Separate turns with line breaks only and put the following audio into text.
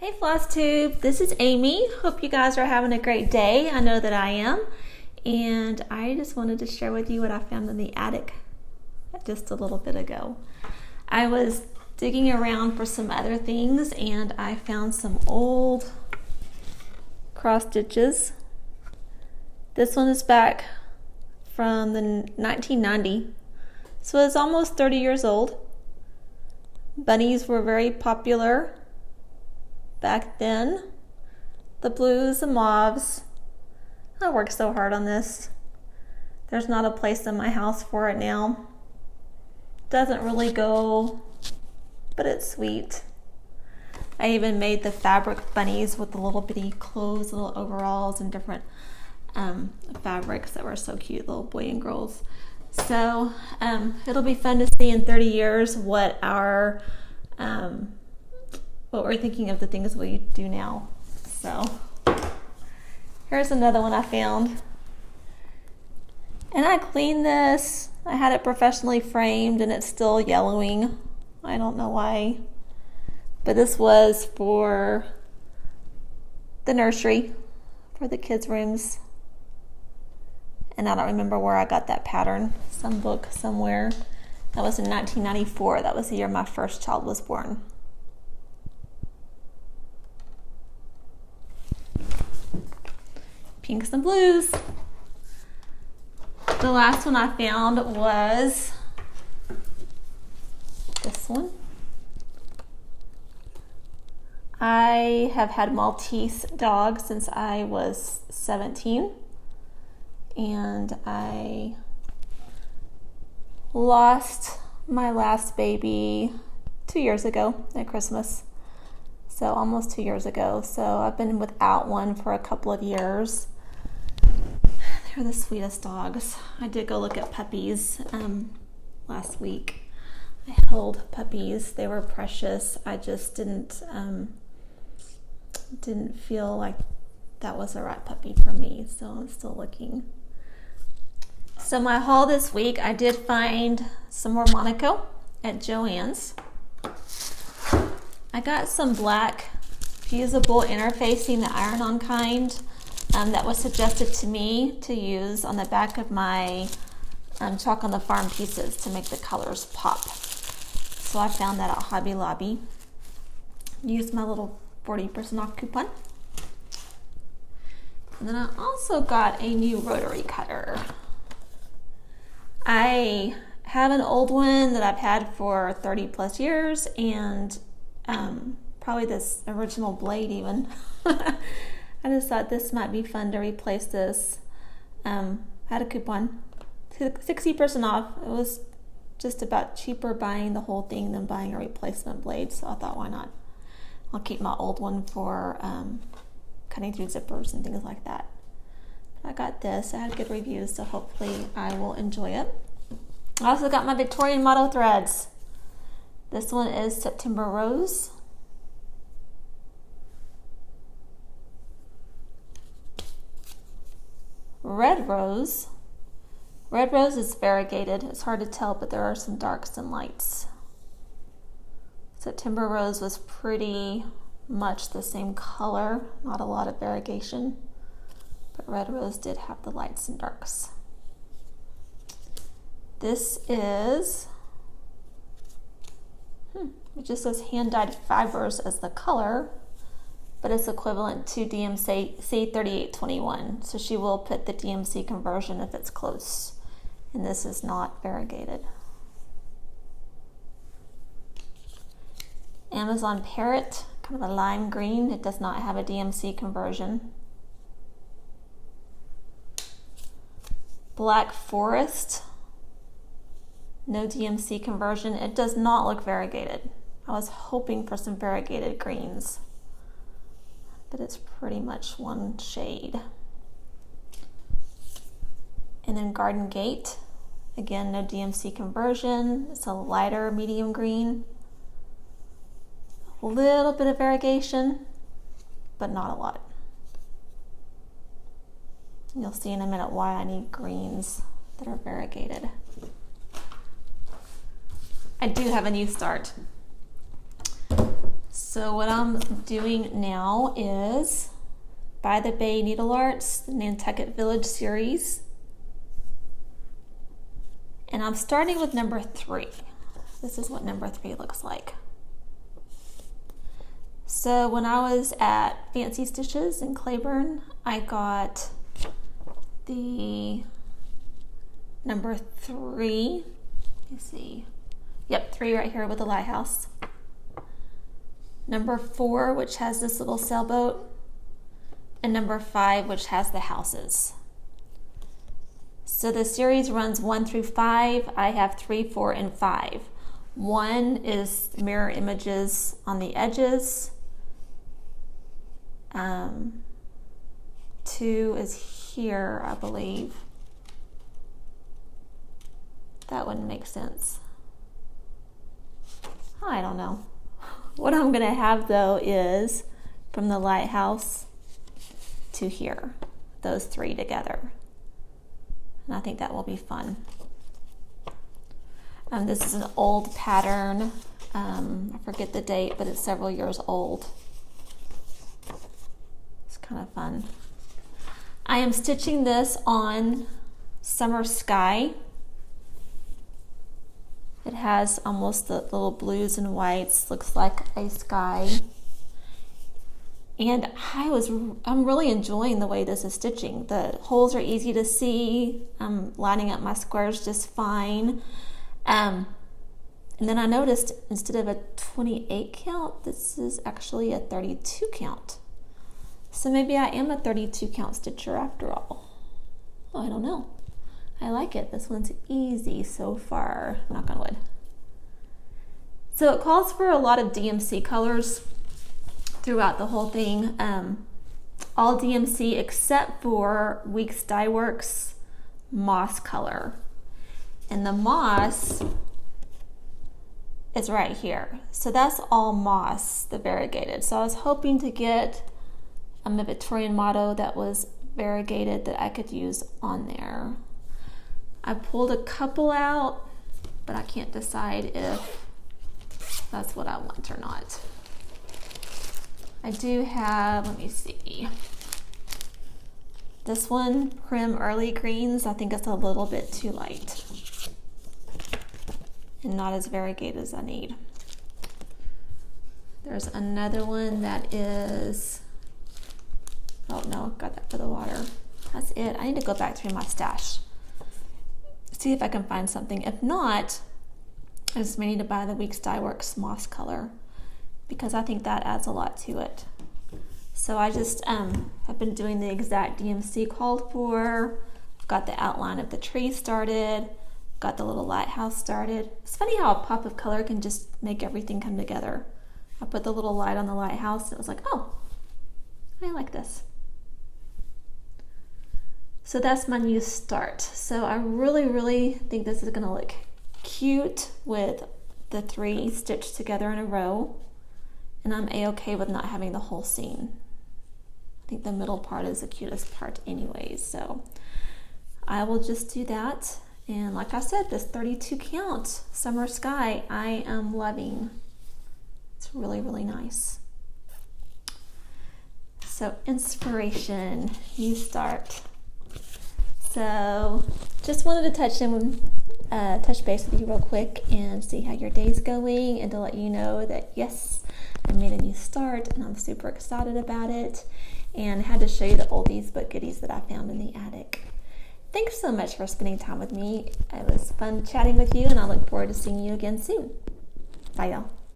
Hey Flosstube, this is Amy. Hope you guys are having a great day. I know that I am. And I just wanted to share with you what I found in the attic just a little bit ago. I was digging around for some other things and I found some old cross stitches. This one is back from the 1990, so it's almost 30 years old. Bunnies were very popular back then. The blues, the mauves. I worked so hard on this. There's not a place in my house for it now. Doesn't really go, but it's sweet. I even made the fabric bunnies with the little bitty clothes, little overalls, and different fabrics that were so cute, little boy and girls. So it'll be fun to see in 30 years what our what we're thinking of the things we do now. So here's another one I found. And I cleaned this. I had it professionally framed and it's still yellowing. I don't know why. But this was for the nursery, for the kids' rooms. And I don't remember where I got that pattern. Some book somewhere. That was in 1994. That was the year my first child was born. Pinks and blues. The last one I found was this one. I have had Maltese dogs since I was 17, and I lost my last baby 2 years ago at Christmas. So almost 2 years ago. So I've been without one for a couple of years. They're the sweetest dogs. I did go look at puppies last week. I held puppies. They were precious. I just didn't feel like that was the right puppy for me. So I'm still looking. So my haul this week, I did find some more Monaco at Joann's. I got some black fusible interfacing, the iron-on kind, that was suggested to me to use on the back of my Chalk on the Farm pieces to make the colors pop. So I found that at Hobby Lobby. Used my little 40% off coupon. And then I also got a new Rotary Cutter. I have an old one that I've had for 30 plus years, and probably this original blade even. I just thought this might be fun to replace this. Had a coupon, 60% off. It was just about cheaper buying the whole thing than buying a replacement blade, so I thought, why not? I'll keep my old one for cutting through zippers and things like that. I got this. I had good reviews, so hopefully I will enjoy it. I also got my Victorian motto threads. This one is September Rose. Red Rose. Red Rose is variegated. It's hard to tell, but there are some darks and lights. September Rose was pretty much the same color, not a lot of variegation, but Red Rose did have the lights and darks. This is, it just says hand-dyed fibers as the color, but it's equivalent to DMC 3821. So she will put the DMC conversion if it's close. And this is not variegated. Amazon Parrot, kind of a lime green. It does not have a DMC conversion. Black Forest, no DMC conversion. It does not look variegated. I was hoping for some variegated greens, but it's pretty much one shade. And then Garden Gate, again, no DMC conversion. It's a lighter medium green. A little bit of variegation, but not a lot. You'll see in a minute why I need greens that are variegated. I do have a new start. So what I'm doing now is By the Bay Needle Arts, the Nantucket Village series. And I'm starting with number 3. This is what number 3 looks like. So when I was at Fancy Stitches in Claiborne, I got the number 3. Let me see. Yep, 3 right here with the lighthouse. Number 4, which has this little sailboat. And number 5, which has the houses. So the series runs 1 through 5. I have 3, 4, and 5. 1 is mirror images on the edges. 2 is here, I believe. That wouldn't make sense. I don't know. What I'm going to have though is from the lighthouse to here, those 3 together. And I think that will be fun. This is an old pattern. I forget the date, but it's several years old. It's kind of fun. I am stitching this on Summer Sky. It has almost the little blues and whites, looks like a sky. And I'm really enjoying the way this is stitching. The holes are easy to see. I'm lining up my squares just fine. And then I noticed instead of a 28 count, this is actually a 32 count. So maybe I am a 32 count stitcher after all. Oh, I don't know. I like it. This one's easy so far, knock on wood. So it calls for a lot of DMC colors throughout the whole thing. All DMC except for Weeks Dye Works moss color. And the moss is right here. So that's all moss, the variegated. So I was hoping to get a Victorian motto that was variegated that I could use on there. I pulled a couple out, but I can't decide if that's what I want or not. I do have, let me see. This one, Prim Early Greens, I think it's a little bit too light and not as variegated as I need. There's another one that is, oh no, got that for the water. That's it. I need to go back through my stash. See if I can find something. If not, I just may need to buy the Weeks Dye Works moss color because I think that adds a lot to it. So I just have been doing the exact DMC called for. I've got the outline of the tree started, got the little lighthouse started. It's funny how a pop of color can just make everything come together. I put the little light on the lighthouse and it was like, oh, I like this. So that's my new start. So I really think this is gonna look cute with the 3 stitched together in a row. And I'm a-okay with not having the whole scene. I think the middle part is the cutest part anyways. So I will just do that. And like I said, this 32 count Summer Sky, I am loving. It's really nice. So inspiration, new start. So just wanted to touch base with you real quick and see how your day's going and to let you know that yes, I made a new start and I'm super excited about it and had to show you the oldies but goodies that I found in the attic. Thanks so much for spending time with me. It was fun chatting with you and I look forward to seeing you again soon. Bye y'all.